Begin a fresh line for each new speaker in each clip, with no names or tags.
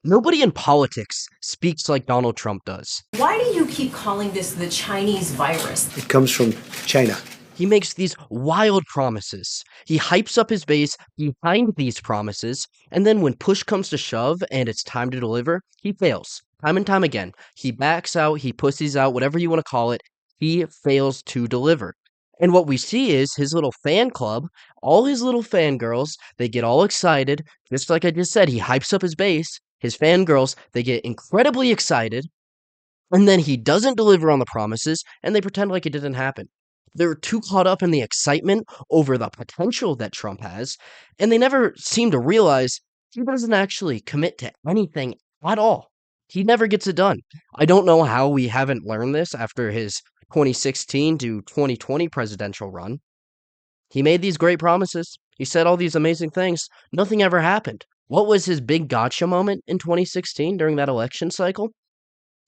Nobody in politics speaks like Donald Trump does.
Why do you keep calling this the Chinese virus?
It comes from China.
He makes these wild promises. He hypes up his base behind these promises, and then when push comes to shove and it's time to deliver, he fails. Time and time again. He backs out, he pussies out, whatever you want to call it, he fails to deliver. And what we see is his little fan club, all his little fangirls, they get all excited. Just like I just said, he hypes up his base. His fangirls, they get incredibly excited, and then he doesn't deliver on the promises, and they pretend like it didn't happen. They're too caught up in the excitement over the potential that Trump has, and they never seem to realize he doesn't actually commit to anything at all. He never gets it done. I don't know how we haven't learned this after his 2016 to 2020 presidential run. He made these great promises. He said all these amazing things. Nothing ever happened. What was his big gotcha moment in 2016 during that election cycle?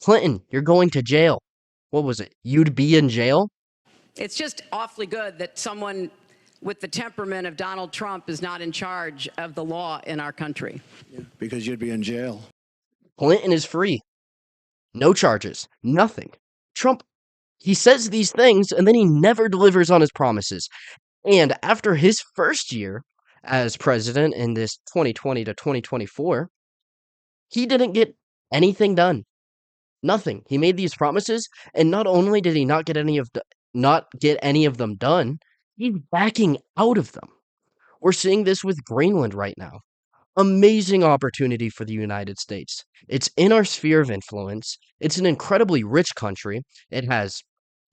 Clinton, you're going to jail. What was it? You'd be in jail?
It's just awfully good that someone with the temperament of Donald Trump is not in charge of the law in our country.
Because you'd be in jail.
Clinton is free. No charges. Nothing. Trump, he says these things and then he never delivers on his promises. And after his first year as president in this 2020 to 2024, he didn't get anything done. Nothing. He made these promises, and not only did he not get any of them done, he's backing out of them. We're seeing this with Greenland right now. Amazing opportunity for the United States. It's in our sphere of influence. It's an incredibly rich country. It has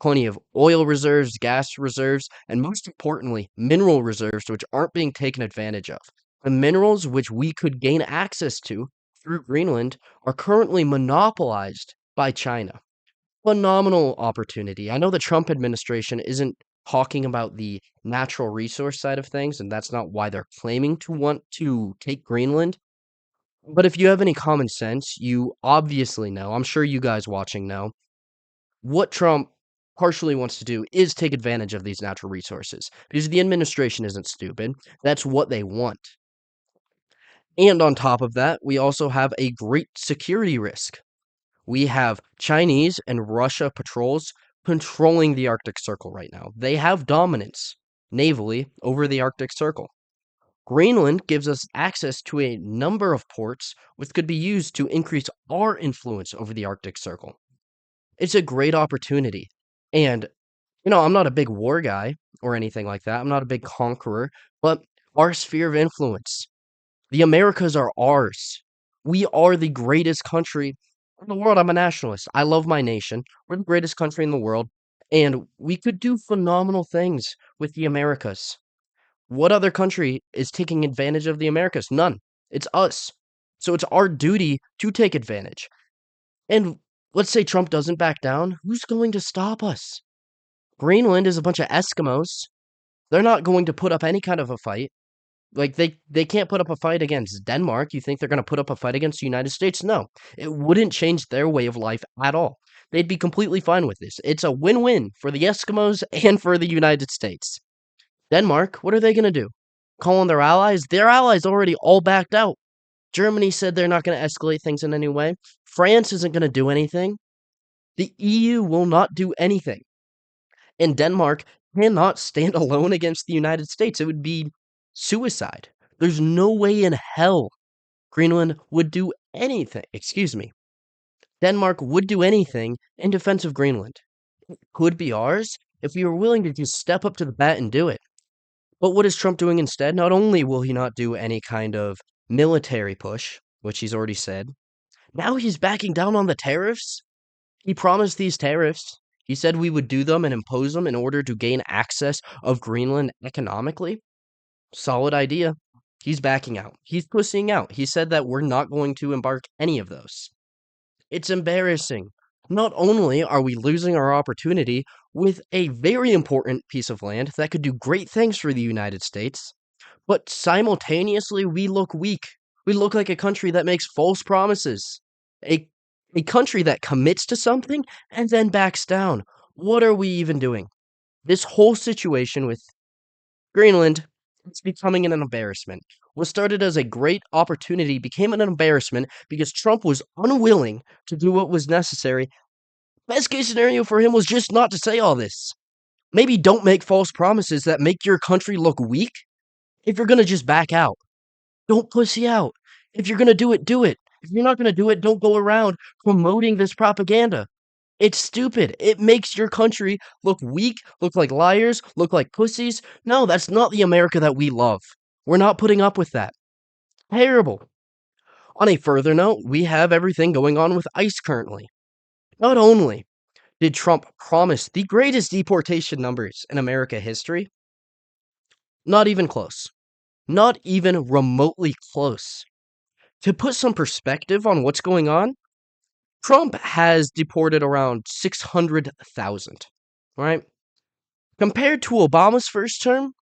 plenty of oil reserves, gas reserves, and most importantly, mineral reserves which aren't being taken advantage of. The minerals which we could gain access to through Greenland are currently monopolized by China. Phenomenal opportunity. I know the Trump administration isn't talking about the natural resource side of things, and that's not why they're claiming to want to take Greenland. But if you have any common sense, you obviously know, I'm sure you guys watching know, what Trump partially wants to do is take advantage of these natural resources because the administration isn't stupid. That's what they want. And on top of that, we also have a great security risk. We have Chinese and Russia patrols controlling the Arctic Circle right now. They have dominance navally over the Arctic Circle. Greenland gives us access to a number of ports which could be used to increase our influence over the Arctic Circle. It's a great opportunity. And, I'm not a big war guy or anything like that. I'm not a big conqueror, but our sphere of influence, the Americas are ours. We are the greatest country in the world. I'm a nationalist. I love my nation. We're the greatest country in the world, and we could do phenomenal things with the Americas. What other country is taking advantage of the Americas? None. It's us. So it's our duty to take advantage. And let's say Trump doesn't back down. Who's going to stop us? Greenland is a bunch of Eskimos. They're not going to put up any kind of a fight. Like they can't put up a fight against Denmark. You think they're going to put up a fight against the United States? No. It wouldn't change their way of life at all. They'd be completely fine with this. It's a win-win for the Eskimos and for the United States. Denmark, what are they going to do? Call on their allies? Their allies already all backed out. Germany said they're not going to escalate things in any way. France isn't going to do anything. The EU will not do anything. And Denmark cannot stand alone against the United States. It would be suicide. There's no way in hell Greenland would do anything. Excuse me. Denmark would do anything in defense of Greenland. It could be ours if we were willing to just step up to the bat and do it. But what is Trump doing instead? Not only will he not do any kind of military push, which he's already said, now he's backing down on the tariffs. He promised these tariffs. He said we would do them and impose them in order to gain access of Greenland economically. Solid idea. He's backing out. He's pushing out. He said that we're not going to embark any of those. It's embarrassing. Not only are we losing our opportunity with a very important piece of land that could do great things for the United States, but simultaneously we look weak. We look like a country that makes false promises. A country that commits to something and then backs down. What are we even doing? This whole situation with Greenland It's becoming an embarrassment. What started as a great opportunity became an embarrassment because Trump was unwilling to do what was necessary. Best case scenario for him was just not to say all this. Maybe don't make false promises that make your country look weak. If you're gonna just back out, don't pussy out. If you're gonna do it, do it. If you're not gonna do it, don't go around promoting this propaganda. It's stupid. It makes your country look weak, look like liars, look like pussies. No, that's not the America that we love. We're not putting up with that. Terrible. On a further note, we have everything going on with ICE currently. Not only did Trump promise the greatest deportation numbers in America history, not even close. Not even remotely close. To put some perspective on what's going on, Trump has deported around 600,000, right? Compared to Obama's first term,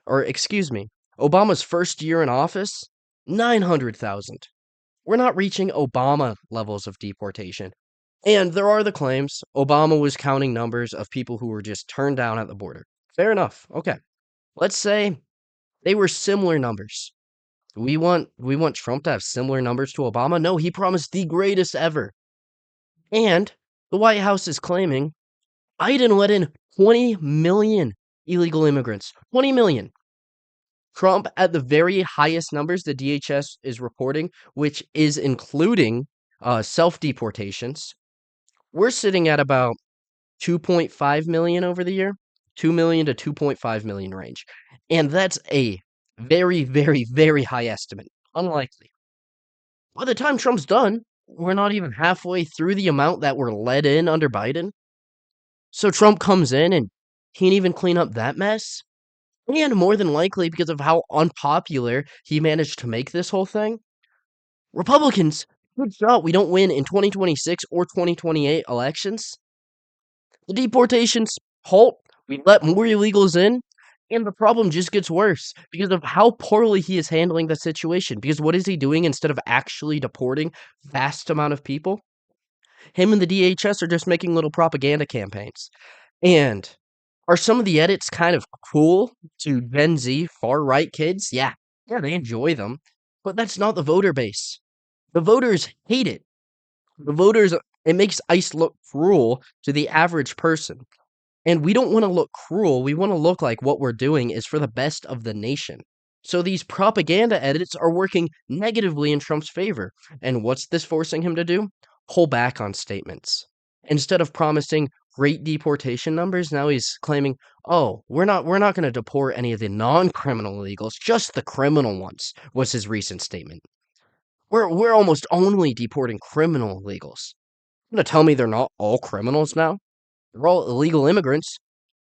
or excuse me, Obama's first year in office, 900,000. We're not reaching Obama levels of deportation. And there are the claims Obama was counting numbers of people who were just turned down at the border. Fair enough. Okay. Let's say they were similar numbers. We want Trump to have similar numbers to Obama? No, he promised the greatest ever. And the White House is claiming Biden let in 20 million illegal immigrants. 20 million. Trump at the very highest numbers the DHS is reporting, which is including self-deportations. We're sitting at about 2.5 million over the year. 2 million to 2.5 million range. And that's a very, very, very high estimate. Unlikely. By the time Trump's done, we're not even halfway through the amount that were let in under Biden. So Trump comes in and can't even clean up that mess. And more than likely, because of how unpopular he managed to make this whole thing, Republicans, good shot we don't win in 2026 or 2028 elections. The deportations halt, we let more illegals in, and the problem just gets worse because of how poorly he is handling the situation. Because what is he doing instead of actually deporting vast amount of people? Him and the DHS are just making little propaganda campaigns. And are some of the edits kind of cool to Gen Z far right kids? Yeah. Yeah, they enjoy them. But that's not the voter base. The voters hate it. The voters, it makes ICE look cruel to the average person. And we don't want to look cruel. We want to look like what we're doing is for the best of the nation. So these propaganda edits are working negatively in Trump's favor. And what's this forcing him to do? Pull back on statements. Instead of promising great deportation numbers, now he's claiming, "Oh, we're not going to deport any of the non-criminal illegals, just the criminal ones," was his recent statement. We're almost only deporting criminal illegals. You gonna tell me they're not all criminals now? They're all illegal immigrants.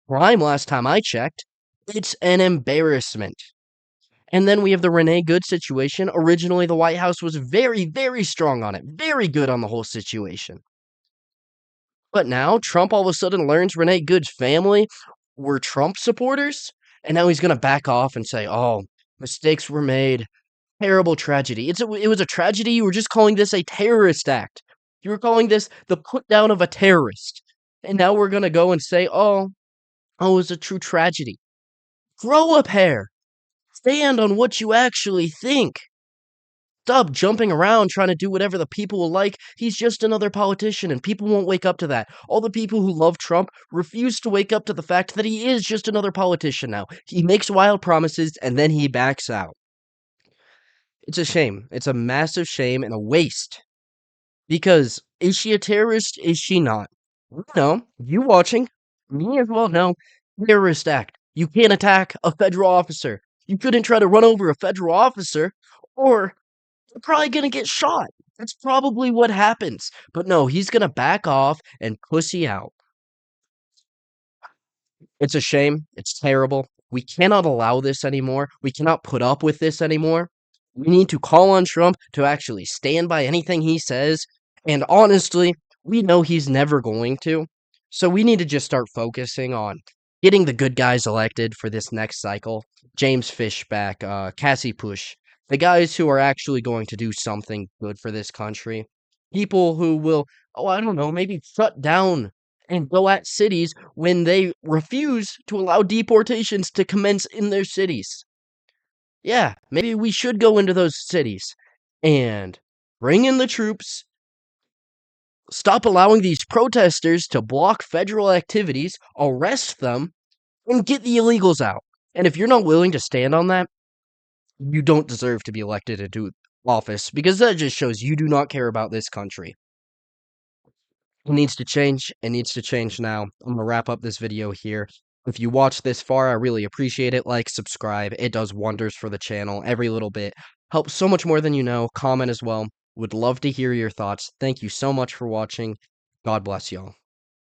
Crime, last time I checked, it's an embarrassment. And then we have the Renee Good situation. Originally, the White House was very, very strong on it, very good on the whole situation. But now Trump all of a sudden learns Renee Good's family were Trump supporters, and now he's going to back off and say, "Oh, mistakes were made. Terrible tragedy. It was a tragedy. You were just calling this a terrorist act. You were calling this the put down of a terrorist. And now we're going to go and say, oh, it was a true tragedy." Grow a pair. Stand on what you actually think. Stop jumping around trying to do whatever the people will like. He's just another politician, and people won't wake up to that. All the people who love Trump refuse to wake up to the fact that he is just another politician now. He makes wild promises, and then he backs out. It's a shame. It's a massive shame and a waste. Because is she a terrorist? Is she not? No. You watching? Me as well? No. Terrorist act. You can't attack a federal officer. You couldn't try to run over a federal officer, or you're probably gonna get shot. That's probably what happens. But no, he's gonna back off and pussy out. It's a shame. It's terrible. We cannot allow this anymore. We cannot put up with this anymore. We need to call on Trump to actually stand by anything he says. And honestly, we know he's never going to. So we need to just start focusing on getting the good guys elected for this next cycle. James Fishback, Cassie Push, the guys who are actually going to do something good for this country. People who will, oh, I don't know, maybe shut down and go at cities when they refuse to allow deportations to commence in their cities. Yeah, maybe we should go into those cities and bring in the troops, stop allowing these protesters to block federal activities, arrest them, and get the illegals out. And if you're not willing to stand on that, you don't deserve to be elected into office because that just shows you do not care about this country. It needs to change. It needs to change now. I'm going to wrap up this video here. If you watched this far, I really appreciate it. Like, subscribe. It does wonders for the channel. Every little bit helps so much more than you know. Comment as well. Would love to hear your thoughts. Thank you so much for watching. God bless y'all.